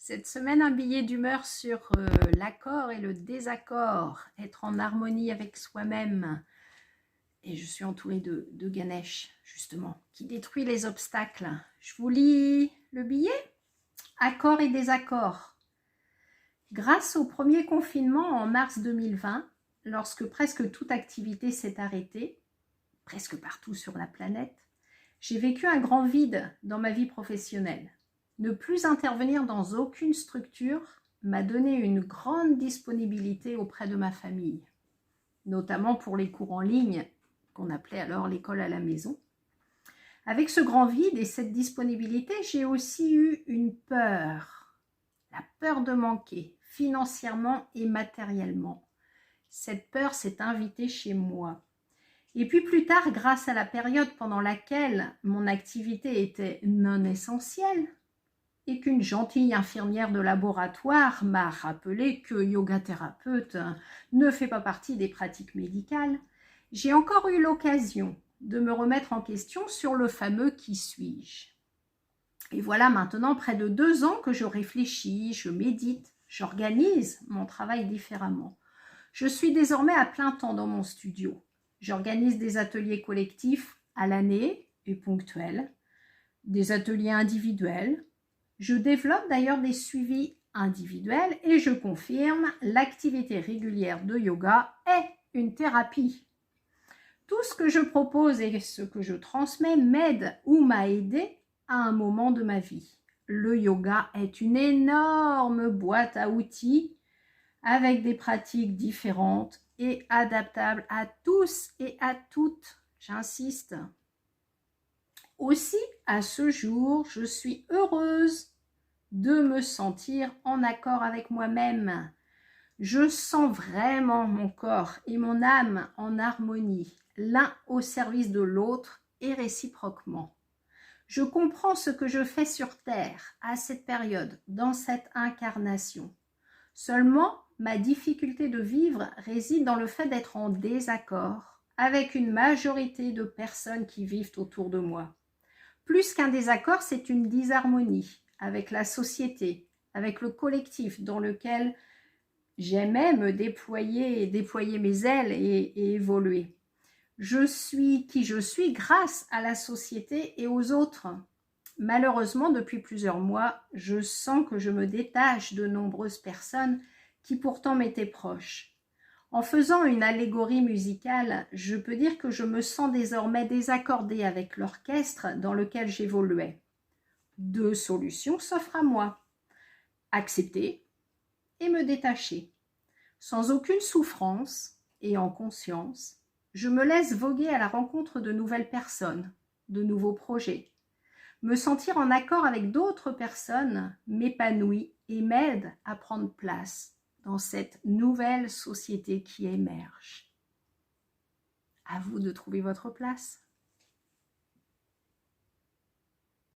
Cette semaine, un billet d'humeur sur l'accord et le désaccord, être en harmonie avec soi-même. Et je suis entourée de Ganesh, justement, qui détruit les obstacles. Je vous lis le billet. Accord et désaccord. Grâce au premier confinement en mars 2020, lorsque presque toute activité s'est arrêtée, presque partout sur la planète, j'ai vécu un grand vide dans ma vie professionnelle. Ne plus intervenir dans aucune structure m'a donné une grande disponibilité auprès de ma famille, notamment pour les cours en ligne, qu'on appelait alors l'école à la maison. Avec ce grand vide et cette disponibilité, j'ai aussi eu une peur, la peur de manquer, financièrement et matériellement. Cette peur s'est invitée chez moi. Et puis plus tard, grâce à la période pendant laquelle mon activité était non essentielle, et qu'une gentille infirmière de laboratoire m'a rappelé que yoga thérapeute ne fait pas partie des pratiques médicales, j'ai encore eu l'occasion de me remettre en question sur le fameux « qui suis-je ». Et voilà maintenant près de 2 ans que je réfléchis, je médite, j'organise mon travail différemment. Je suis désormais à plein temps dans mon studio. J'organise des ateliers collectifs à l'année et ponctuels, des ateliers individuels. Je développe d'ailleurs des suivis individuels et je confirme, l'activité régulière de yoga est une thérapie. Tout ce que je propose et ce que je transmets m'aide ou m'a aidé à un moment de ma vie. Le yoga est une énorme boîte à outils avec des pratiques différentes et adaptables à tous et à toutes, j'insiste. Aussi, à ce jour, je suis heureuse de me sentir en accord avec moi-même. Je sens vraiment mon corps et mon âme en harmonie, l'un au service de l'autre et réciproquement. Je comprends ce que je fais sur Terre à cette période, dans cette incarnation. Seulement, ma difficulté de vivre réside dans le fait d'être en désaccord avec une majorité de personnes qui vivent autour de moi. Plus qu'un désaccord, c'est une disharmonie avec la société, avec le collectif dans lequel j'aimais me déployer mes ailes et évoluer. Je suis qui je suis grâce à la société et aux autres. Malheureusement, depuis plusieurs mois, je sens que je me détache de nombreuses personnes qui pourtant m'étaient proches. En faisant une allégorie musicale, je peux dire que je me sens désormais désaccordée avec l'orchestre dans lequel j'évoluais. 2 solutions s'offrent à moi. Accepter et me détacher. Sans aucune souffrance et en conscience, je me laisse voguer à la rencontre de nouvelles personnes, de nouveaux projets. Me sentir en accord avec d'autres personnes m'épanouit et m'aide à prendre place dans cette nouvelle société qui émerge. À vous de trouver votre place.